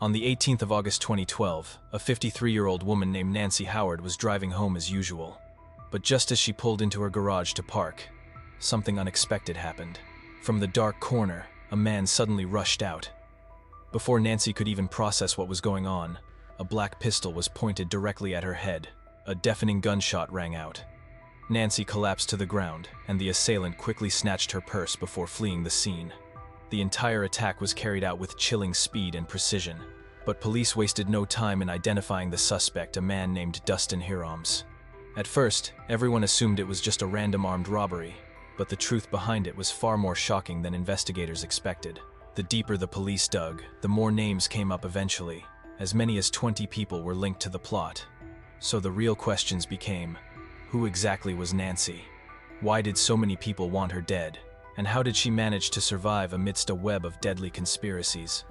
On the 18th of August 2012, a 53-year-old woman named Nancy Howard was driving home as usual. But just as she pulled into her garage to park, something unexpected happened. From the dark corner, a man suddenly rushed out. Before Nancy could even process what was going on, a black pistol was pointed directly at her head. A deafening gunshot rang out. Nancy collapsed to the ground, and the assailant quickly snatched her purse before fleeing the scene. The entire attack was carried out with chilling speed and precision, but police wasted no time in identifying the suspect, a man named Dustin Hiroms. At first, everyone assumed it was just a random armed robbery, but the truth behind it was far more shocking than investigators expected. The deeper the police dug, the more names came up eventually. As many as 20 people were linked to the plot. So the real questions became, who exactly was Nancy? Why did so many people want her dead? And how did she manage to survive amidst a web of deadly conspiracies?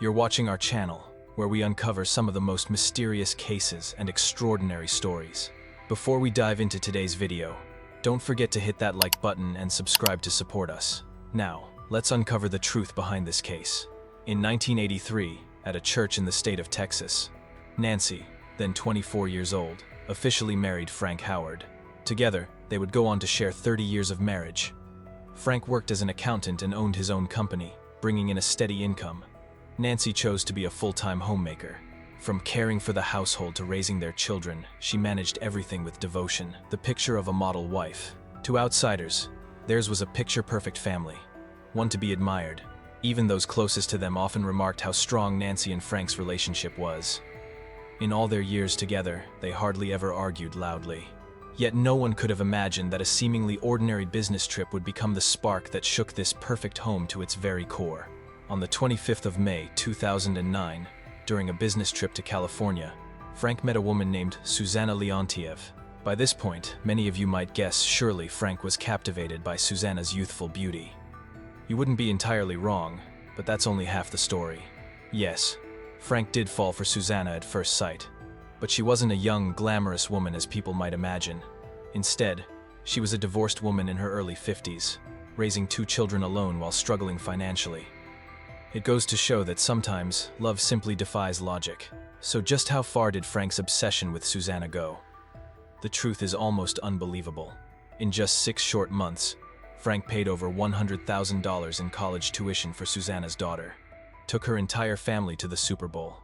You're watching our channel, where we uncover some of the most mysterious cases and extraordinary stories. Before we dive into today's video, don't forget to hit that like button and subscribe to support us. Now, let's uncover the truth behind this case. In 1983, at a church in the state of Texas, Nancy, then 24 years old, officially married Frank Howard. Together, they would go on to share 30 years of marriage. Frank worked as an accountant and owned his own company, bringing in a steady income. Nancy chose to be a full-time homemaker. From caring for the household to raising their children, she managed everything with devotion, the picture of a model wife. To outsiders, theirs was a picture-perfect family, one to be admired. Even those closest to them often remarked how strong Nancy and Frank's relationship was. In all their years together, they hardly ever argued loudly. Yet no one could have imagined that a seemingly ordinary business trip would become the spark that shook this perfect home to its very core. On the 25th of May, 2009, during a business trip to California, Frank met a woman named Susanna Leontiev. By this point, many of you might guess surely Frank was captivated by Susanna's youthful beauty. You wouldn't be entirely wrong, but that's only half the story. Yes, Frank did fall for Susanna at first sight. But she wasn't a young, glamorous woman as people might imagine. Instead, she was a divorced woman in her early 50s, raising 2 children alone while struggling financially. It goes to show that sometimes love simply defies logic. So just how far did Frank's obsession with Susanna go? The truth is almost unbelievable. In just 6 short months, Frank paid over $100,000 in college tuition for Susanna's daughter, took her entire family to the Super Bowl,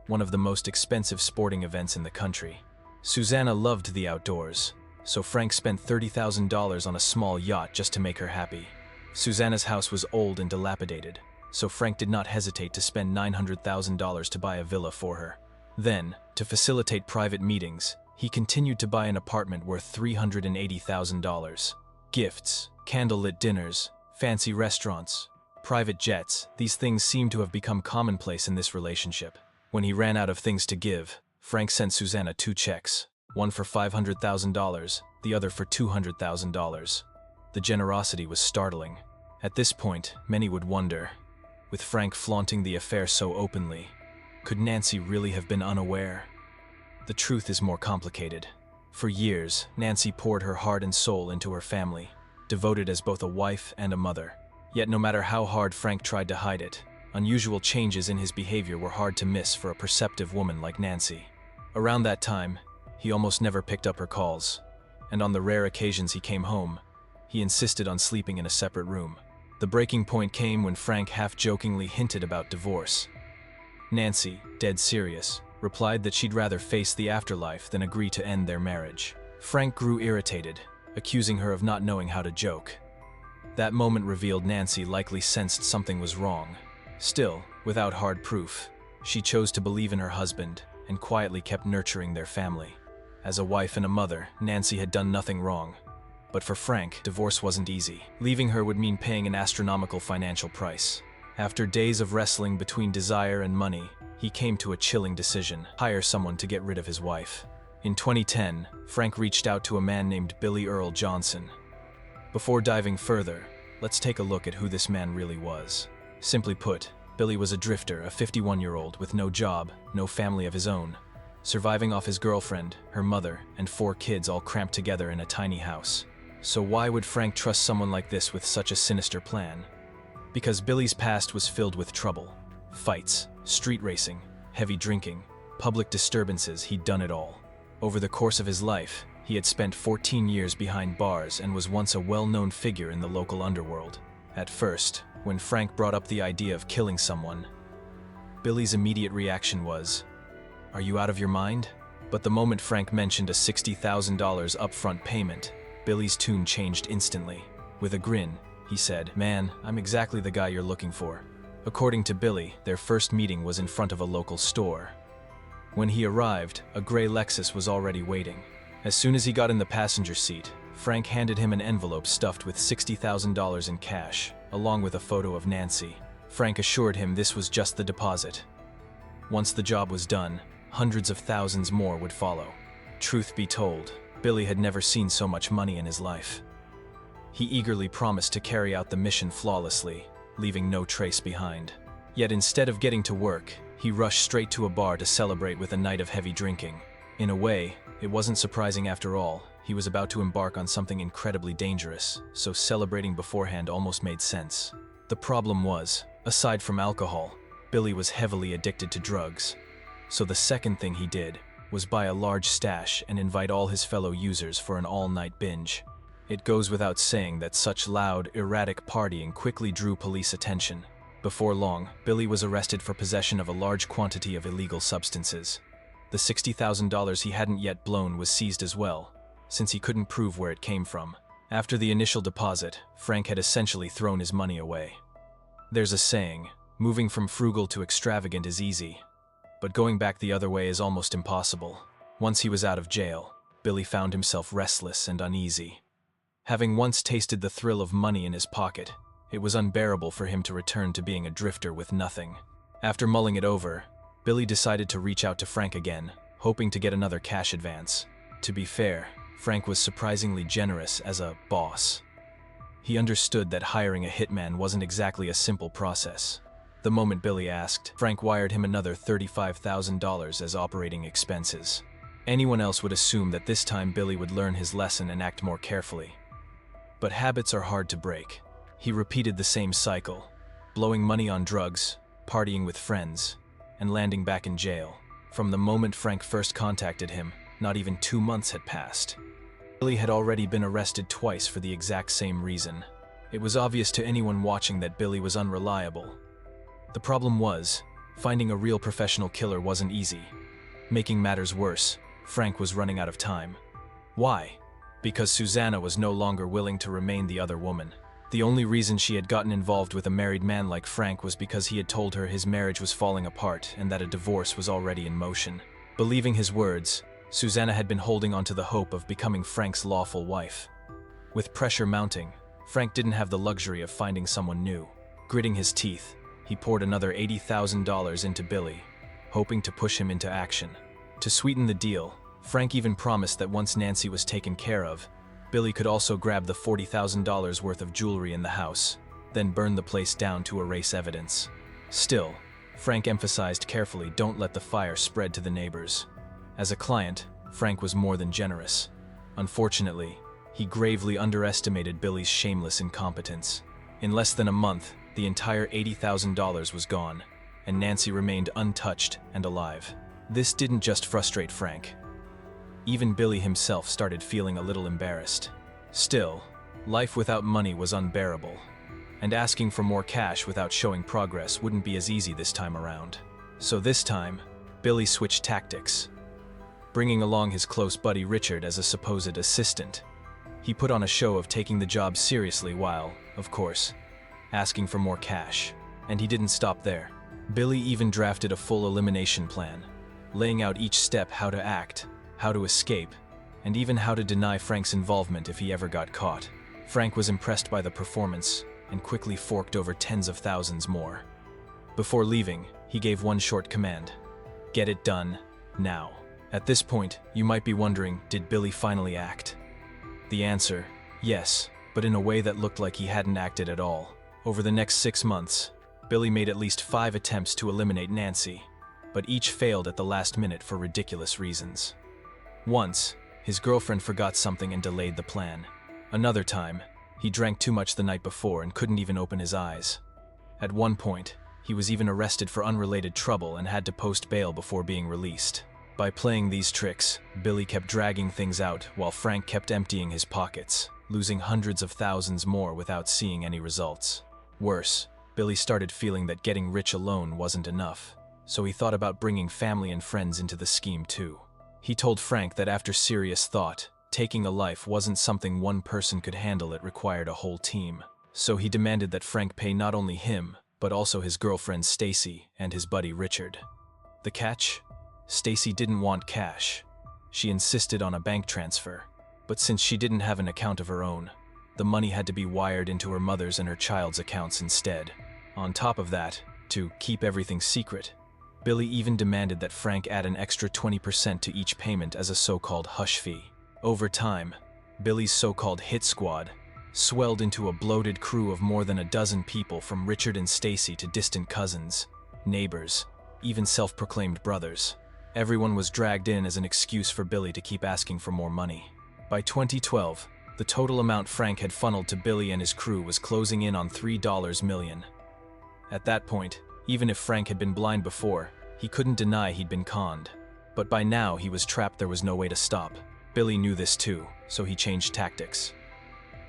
one of the most expensive sporting events in the country. Susanna loved the outdoors, so Frank spent $30,000 on a small yacht just to make her happy. Susanna's house was old and dilapidated, so Frank did not hesitate to spend $900,000 to buy a villa for her. Then, to facilitate private meetings, he continued to buy an apartment worth $380,000. Gifts, candlelit dinners, fancy restaurants, private jets, these things seem to have become commonplace in this relationship. When he ran out of things to give, Frank sent Susanna 2 checks, one for $500,000, the other for $200,000. The generosity was startling. At this point, many would wonder, with Frank flaunting the affair so openly, could Nancy really have been unaware? The truth is more complicated. For years, Nancy poured her heart and soul into her family, devoted as both a wife and a mother. Yet no matter how hard Frank tried to hide it, unusual changes in his behavior were hard to miss for a perceptive woman like Nancy. Around that time, he almost never picked up her calls, and on the rare occasions he came home, he insisted on sleeping in a separate room. The breaking point came when Frank half-jokingly hinted about divorce. Nancy, dead serious, replied that she'd rather face the afterlife than agree to end their marriage. Frank grew irritated, accusing her of not knowing how to joke. That moment revealed Nancy likely sensed something was wrong. Still, without hard proof, she chose to believe in her husband and quietly kept nurturing their family. As a wife and a mother, Nancy had done nothing wrong. But for Frank, divorce wasn't easy. Leaving her would mean paying an astronomical financial price. After days of wrestling between desire and money, he came to a chilling decision: hire someone to get rid of his wife. In 2010, Frank reached out to a man named Billy Earl Johnson. Before diving further, let's take a look at who this man really was. Simply put, Billy was a drifter, a 51-year-old with no job, no family of his own, surviving off his girlfriend, her mother, and 4 kids all cramped together in a tiny house. So why would Frank trust someone like this with such a sinister plan? Because Billy's past was filled with trouble. Fights, street racing, heavy drinking, public disturbances, he'd done it all. Over the course of his life, he had spent 14 years behind bars and was once a well-known figure in the local underworld. At first, when Frank brought up the idea of killing someone, Billy's immediate reaction was, "Are you out of your mind?" But the moment Frank mentioned a $60,000 upfront payment, Billy's tune changed instantly. With a grin, he said, "Man, I'm exactly the guy you're looking for." According to Billy, their first meeting was in front of a local store. When he arrived, a gray Lexus was already waiting. As soon as he got in the passenger seat, Frank handed him an envelope stuffed with $60,000 in cash, along with a photo of Nancy. Frank assured him this was just the deposit. Once the job was done, hundreds of thousands more would follow. Truth be told, Billy had never seen so much money in his life. He eagerly promised to carry out the mission flawlessly, leaving no trace behind. Yet instead of getting to work, he rushed straight to a bar to celebrate with a night of heavy drinking. In a way, it wasn't surprising after all. He was about to embark on something incredibly dangerous, so celebrating beforehand almost made sense. The problem was, aside from alcohol, Billy was heavily addicted to drugs. So the second thing he did was buy a large stash and invite all his fellow users for an all-night binge. It goes without saying that such loud, erratic partying quickly drew police attention. Before long, Billy was arrested for possession of a large quantity of illegal substances. The $60,000 he hadn't yet blown was seized as well, since he couldn't prove where it came from. After the initial deposit, Frank had essentially thrown his money away. There's a saying, moving from frugal to extravagant is easy, but going back the other way is almost impossible. Once he was out of jail, Billy found himself restless and uneasy. Having once tasted the thrill of money in his pocket, it was unbearable for him to return to being a drifter with nothing. After mulling it over, Billy decided to reach out to Frank again, hoping to get another cash advance. To be fair, Frank was surprisingly generous as a boss. He understood that hiring a hitman wasn't exactly a simple process. The moment Billy asked, Frank wired him another $35,000 as operating expenses. Anyone else would assume that this time Billy would learn his lesson and act more carefully. But habits are hard to break. He repeated the same cycle, blowing money on drugs, partying with friends, and landing back in jail. From the moment Frank first contacted him, not even 2 months had passed. Billy had already been arrested twice for the exact same reason. It was obvious to anyone watching that Billy was unreliable. The problem was, finding a real professional killer wasn't easy. Making matters worse, Frank was running out of time. Why? Because Susanna was no longer willing to remain the other woman. The only reason she had gotten involved with a married man like Frank was because he had told her his marriage was falling apart and that a divorce was already in motion. Believing his words, Susanna had been holding on to the hope of becoming Frank's lawful wife. With pressure mounting, Frank didn't have the luxury of finding someone new. Gritting his teeth, he poured another $80,000 into Billy, hoping to push him into action. To sweeten the deal, Frank even promised that once Nancy was taken care of, Billy could also grab the $40,000 worth of jewelry in the house, then burn the place down to erase evidence. Still, Frank emphasized carefully, don't let the fire spread to the neighbors. As a client, Frank was more than generous. Unfortunately, he gravely underestimated Billy's shameless incompetence. In less than a month, the entire $80,000 was gone, and Nancy remained untouched and alive. This didn't just frustrate Frank. Even Billy himself started feeling a little embarrassed. Still, life without money was unbearable, and asking for more cash without showing progress wouldn't be as easy this time around. So this time, Billy switched tactics. Bringing along his close buddy Richard as a supposed assistant, he put on a show of taking the job seriously while, of course, asking for more cash. And he didn't stop there. Billy even drafted a full elimination plan, laying out each step: how to act, how to escape, and even how to deny Frank's involvement if he ever got caught. Frank was impressed by the performance and quickly forked over tens of thousands more. Before leaving, he gave one short command: get it done, now. At this point, you might be wondering, did Billy finally act? The answer, yes, but in a way that looked like he hadn't acted at all. Over the next 6 months, Billy made at least 5 attempts to eliminate Nancy, but each failed at the last minute for ridiculous reasons. Once, his girlfriend forgot something and delayed the plan. Another time, he drank too much the night before and couldn't even open his eyes. At one point, He was even arrested for unrelated trouble and had to post bail before being released. By playing these tricks, Billy kept dragging things out while Frank kept emptying his pockets, losing hundreds of thousands more without seeing any results. Worse, Billy started feeling that getting rich alone wasn't enough, so he thought about bringing family and friends into the scheme too. He told Frank that after serious thought, taking a life wasn't something one person could handle, it required a whole team. So he demanded that Frank pay not only him, but also his girlfriend Stacy and his buddy Richard. The catch? Stacy didn't want cash. She insisted on a bank transfer, but since she didn't have an account of her own, the money had to be wired into her mother's and her child's accounts instead. On top of that, to keep everything secret, Billy even demanded that Frank add an extra 20% to each payment as a so-called hush fee. Over time, Billy's so-called hit squad swelled into a bloated crew of more than a dozen people, from Richard and Stacy to distant cousins, neighbors, even self-proclaimed brothers. Everyone was dragged in as an excuse for Billy to keep asking for more money. By 2012, the total amount Frank had funneled to Billy and his crew was closing in on $3 million. At that point, even if Frank had been blind before, he couldn't deny he'd been conned. But by now he was trapped, there was no way to stop. Billy knew this too, so he changed tactics.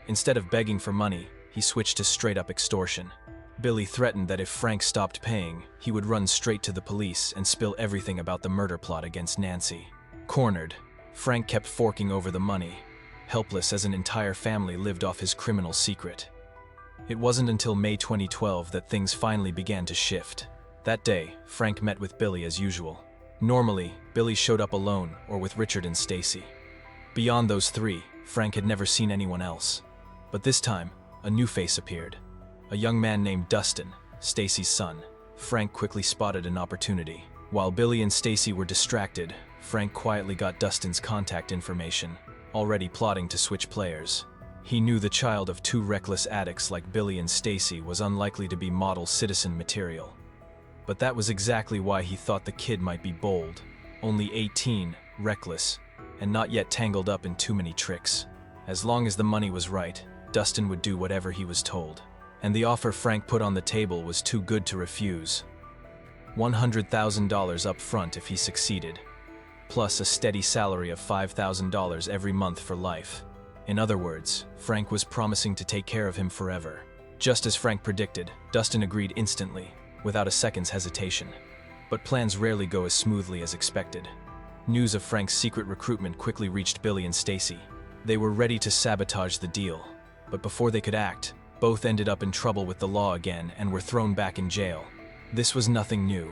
Instead of begging for money, he switched to straight-up extortion. Billy threatened that if Frank stopped paying, he would run straight to the police and spill everything about the murder plot against Nancy. Cornered, Frank kept forking over the money, helpless as an entire family lived off his criminal secret. It wasn't until May 2012 that things finally began to shift. That day, Frank met with Billy as usual. Normally, Billy showed up alone or with Richard and Stacy. Beyond those three, Frank had never seen anyone else. But this time, a new face appeared. A young man named Dustin, Stacy's son. Frank quickly spotted an opportunity. While Billy and Stacy were distracted, Frank quietly got Dustin's contact information, already plotting to switch players. He knew the child of two reckless addicts like Billy and Stacy was unlikely to be model citizen material. But that was exactly why he thought the kid might be bold, only 18, reckless, and not yet tangled up in too many tricks. As long as the money was right, Dustin would do whatever he was told. And the offer Frank put on the table was too good to refuse. $100,000 up front if he succeeded, plus a steady salary of $5,000 every month for life. In other words, Frank was promising to take care of him forever. Just as Frank predicted, Dustin agreed instantly, without a second's hesitation. But plans rarely go as smoothly as expected. News of Frank's secret recruitment quickly reached Billy and Stacy. They were ready to sabotage the deal, but before they could act, both ended up in trouble with the law again and were thrown back in jail. This was nothing new.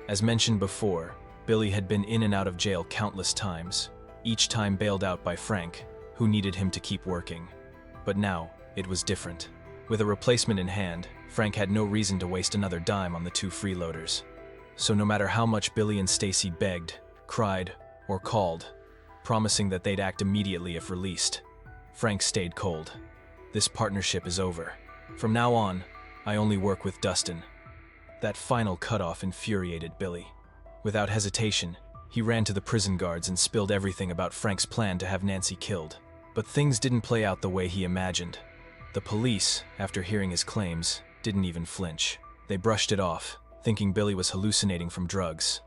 As mentioned before, Billy had been in and out of jail countless times, each time bailed out by Frank, who needed him to keep working. But now, it was different. With a replacement in hand, Frank had no reason to waste another dime on the two freeloaders. So no matter how much Billy and Stacy begged, cried, or called, promising that they'd act immediately if released, Frank stayed cold. This partnership is over. From now on, I only work with Dustin. That final cutoff infuriated Billy. Without hesitation, he ran to the prison guards and spilled everything about Frank's plan to have Nancy killed. But things didn't play out the way he imagined. The police, after hearing his claims, didn't even flinch. They brushed it off, thinking Billy was hallucinating from drugs.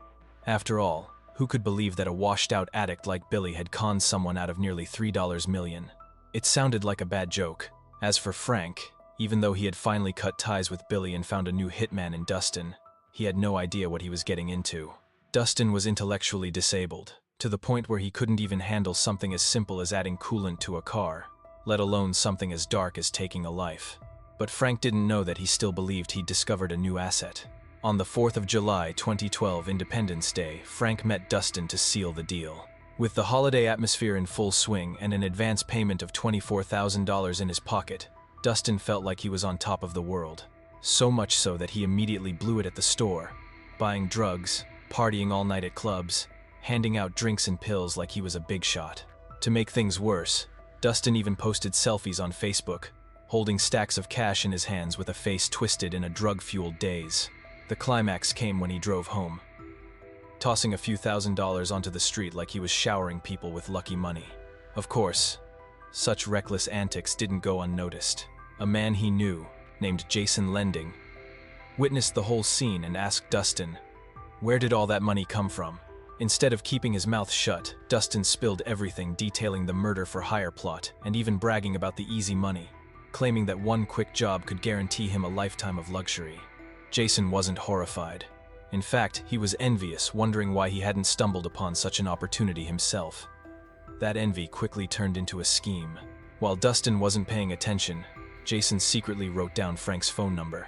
After all, who could believe that a washed-out addict like Billy had conned someone out of nearly $3 million? It sounded like a bad joke. As for Frank, even though he had finally cut ties with Billy and found a new hitman in Dustin, he had no idea what he was getting into. Dustin was intellectually disabled, to the point where he couldn't even handle something as simple as adding coolant to a car, let alone something as dark as taking a life. But Frank didn't know that he still believed he'd discovered a new asset. On the 4th of July 2012, Independence Day, Frank met Dustin to seal the deal. With the holiday atmosphere in full swing and an advance payment of $24,000 in his pocket, Dustin felt like he was on top of the world. So much so that he immediately blew it at the store, buying drugs, partying all night at clubs, handing out drinks and pills like he was a big shot. To make things worse, Dustin even posted selfies on Facebook, holding stacks of cash in his hands with a face twisted in a drug-fueled daze. The climax came when he drove home, tossing a few $1,000s onto the street like he was showering people with lucky money. Of course, such reckless antics didn't go unnoticed. A man he knew, named Jason Lending, witnessed the whole scene and asked Dustin, where did all that money come from? Instead of keeping his mouth shut, Dustin spilled everything, detailing the murder-for-hire plot and even bragging about the easy money, claiming that one quick job could guarantee him a lifetime of luxury. Jason wasn't horrified. In fact, he was envious, wondering why he hadn't stumbled upon such an opportunity himself. That envy quickly turned into a scheme. While Dustin wasn't paying attention, Jason secretly wrote down Frank's phone number.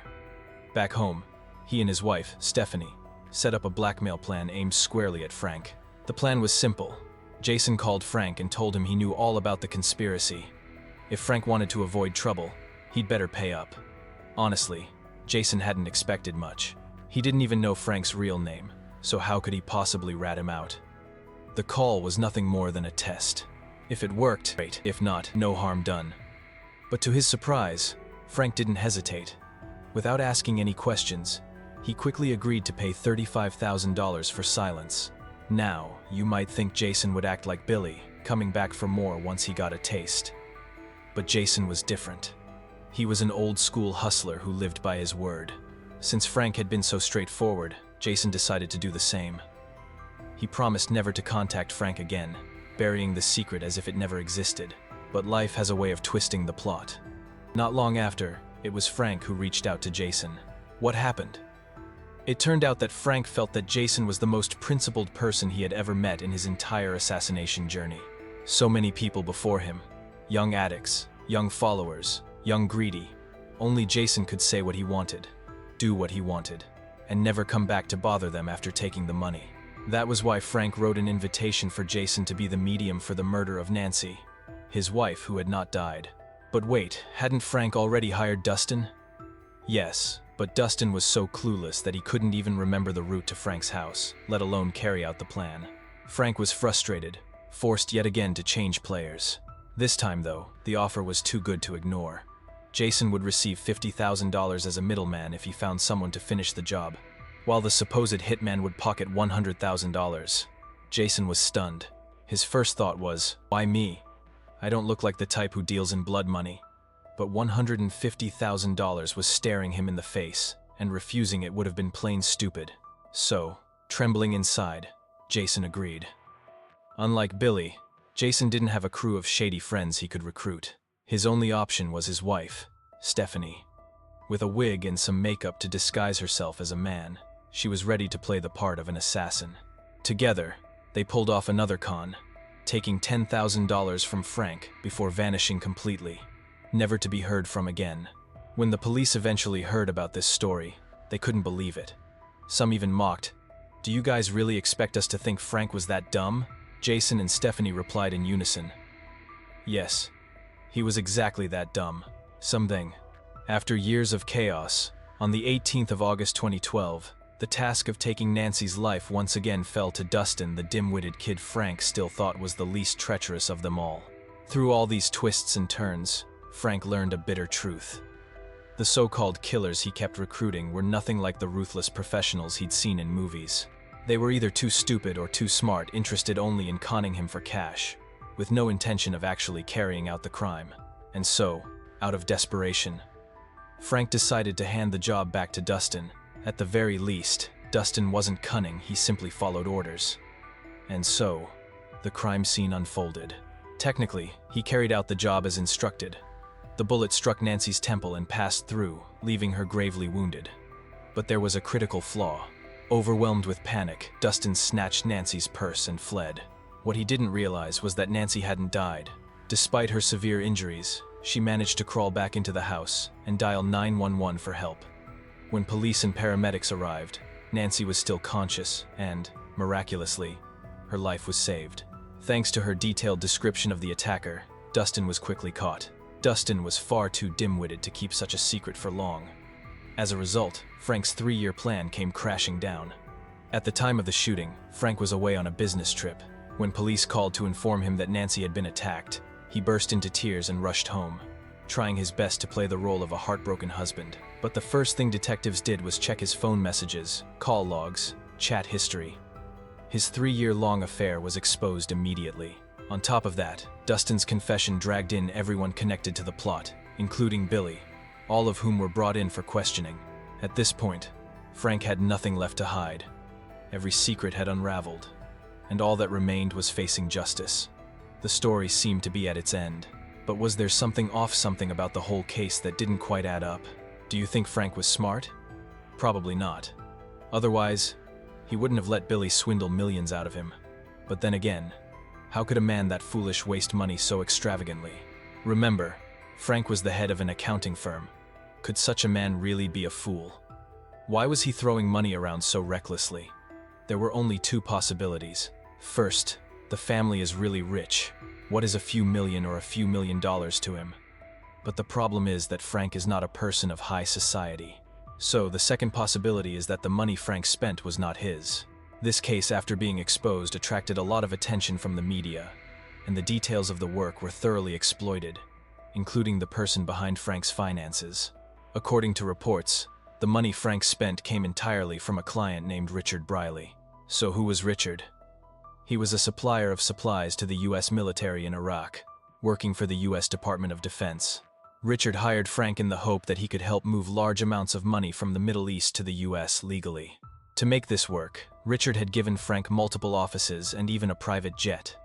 Back home, he and his wife, Stephanie, set up a blackmail plan aimed squarely at Frank. The plan was simple. Jason called Frank and told him he knew all about the conspiracy. If Frank wanted to avoid trouble, he'd better pay up. Honestly, Jason hadn't expected much. He didn't even know Frank's real name, so how could he possibly rat him out? The call was nothing more than a test. If it worked, great. If not, no harm done. But to his surprise, Frank didn't hesitate. Without asking any questions, he quickly agreed to pay $35,000 for silence. Now, you might think Jason would act like Billy, coming back for more once he got a taste. But Jason was different. He was an old-school hustler who lived by his word. Since Frank had been so straightforward, Jason decided to do the same. He promised never to contact Frank again, burying the secret as if it never existed. But life has a way of twisting the plot. Not long after, it was Frank who reached out to Jason. What happened? It turned out that Frank felt that Jason was the most principled person he had ever met in his entire assassination journey. So many people before him, young addicts, young followers, young greedy. Only Jason could say what he wanted, do what he wanted, and never come back to bother them after taking the money. That was why Frank wrote an invitation for Jason to be the medium for the murder of Nancy, his wife who had not died. But wait, hadn't Frank already hired Dustin? Yes, but Dustin was so clueless that he couldn't even remember the route to Frank's house, let alone carry out the plan. Frank was frustrated, forced yet again to change players. This time, though, the offer was too good to ignore. Jason would receive $50,000 as a middleman if he found someone to finish the job, while the supposed hitman would pocket $100,000. Jason was stunned. His first thought was, why me? I don't look like the type who deals in blood money. But $150,000 was staring him in the face, and refusing it would have been plain stupid. So, trembling inside, Jason agreed. Unlike Billy, Jason didn't have a crew of shady friends he could recruit. His only option was his wife, Stephanie. With a wig and some makeup to disguise herself as a man, she was ready to play the part of an assassin. Together, they pulled off another con, taking $10,000 from Frank before vanishing completely, never to be heard from again. When the police eventually heard about this story, they couldn't believe it. Some even mocked, "Do you guys really expect us to think Frank was that dumb?" Jason and Stephanie replied in unison, "Yes, he was exactly that dumb." Something. After years of chaos, on the 18th of August 2012, the task of taking Nancy's life once again fell to Dustin, the dim-witted kid Frank still thought was the least treacherous of them all. Through all these twists and turns, Frank learned a bitter truth. The so-called killers he kept recruiting were nothing like the ruthless professionals he'd seen in movies. They were either too stupid or too smart, interested only in conning him for cash, with no intention of actually carrying out the crime. And so, out of desperation, Frank decided to hand the job back to Dustin. At the very least, Dustin wasn't cunning, he simply followed orders. And so, the crime scene unfolded. Technically, he carried out the job as instructed. The bullet struck Nancy's temple and passed through, leaving her gravely wounded. But there was a critical flaw. Overwhelmed with panic, Dustin snatched Nancy's purse and fled. What he didn't realize was that Nancy hadn't died. Despite her severe injuries, she managed to crawl back into the house and dial 911 for help. When police and paramedics arrived, Nancy was still conscious and, miraculously, her life was saved. Thanks to her detailed description of the attacker, Dustin was quickly caught. Dustin was far too dim-witted to keep such a secret for long. As a result, Frank's 3-year plan came crashing down. At the time of the shooting, Frank was away on a business trip. When police called to inform him that Nancy had been attacked, he burst into tears and rushed home, trying his best to play the role of a heartbroken husband. But the first thing detectives did was check his phone messages, call logs, chat history. His 3-year-long affair was exposed immediately. On top of that, Dustin's confession dragged in everyone connected to the plot, including Billy, all of whom were brought in for questioning. At this point, Frank had nothing left to hide. Every secret had unraveled, and all that remained was facing justice. The story seemed to be at its end. But was there something about the whole case that didn't quite add up? Do you think Frank was smart? Probably not. Otherwise, he wouldn't have let Billy swindle millions out of him. But then again, how could a man that foolish waste money so extravagantly? Remember, Frank was the head of an accounting firm. Could such a man really be a fool? Why was he throwing money around so recklessly? There were only two possibilities. First, the family is really rich. What is a few million or a few $1,000,000 to him? But the problem is that Frank is not a person of high society. So the second possibility is that the money Frank spent was not his. This case, after being exposed, attracted a lot of attention from the media, and the details of the work were thoroughly exploited, including the person behind Frank's finances. According to reports, the money Frank spent came entirely from a client named Richard Briley. So who was Richard? He was a supplier of supplies to the US military in Iraq, working for the US Department of Defense. Richard hired Frank in the hope that he could help move large amounts of money from the Middle East to the US legally. To make this work, Richard had given Frank multiple offices and even a private jet.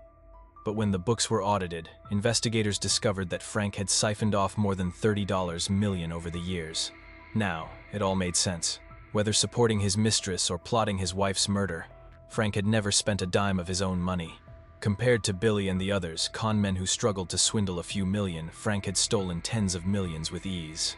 But when the books were audited, investigators discovered that Frank had siphoned off more than $30 million over the years. Now, it all made sense. Whether supporting his mistress or plotting his wife's murder, Frank had never spent a dime of his own money. Compared to Billy and the others, con men who struggled to swindle a few million, Frank had stolen tens of millions with ease.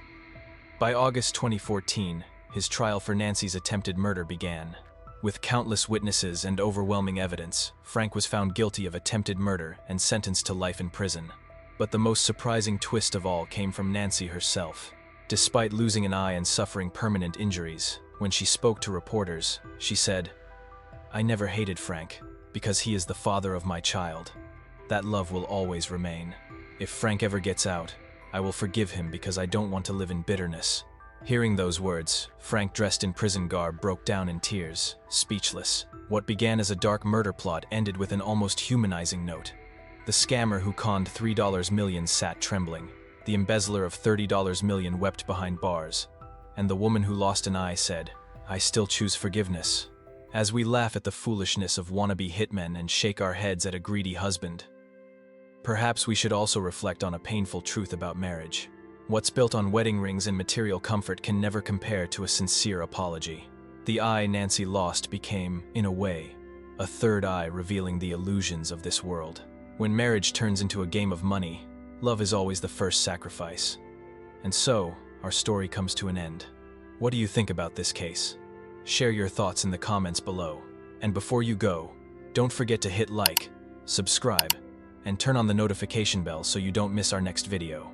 By August 2014, his trial for Nancy's attempted murder began. With countless witnesses and overwhelming evidence, Frank was found guilty of attempted murder and sentenced to life in prison. But the most surprising twist of all came from Nancy herself. Despite losing an eye and suffering permanent injuries, when she spoke to reporters, she said, "I never hated Frank, because he is the father of my child. That love will always remain. If Frank ever gets out, I will forgive him because I don't want to live in bitterness." Hearing those words, Frank, dressed in prison garb, broke down in tears, speechless. What began as a dark murder plot ended with an almost humanizing note. The scammer who conned $3 million sat trembling. The embezzler of $30 million wept behind bars. And the woman who lost an eye said, "I still choose forgiveness." As we laugh at the foolishness of wannabe hitmen and shake our heads at a greedy husband, perhaps we should also reflect on a painful truth about marriage. What's built on wedding rings and material comfort can never compare to a sincere apology. The eye Nancy lost became, in a way, a third eye revealing the illusions of this world. When marriage turns into a game of money, love is always the first sacrifice. And so, our story comes to an end. What do you think about this case? Share your thoughts in the comments below. And before you go, don't forget to hit like, subscribe, and turn on the notification bell so you don't miss our next video.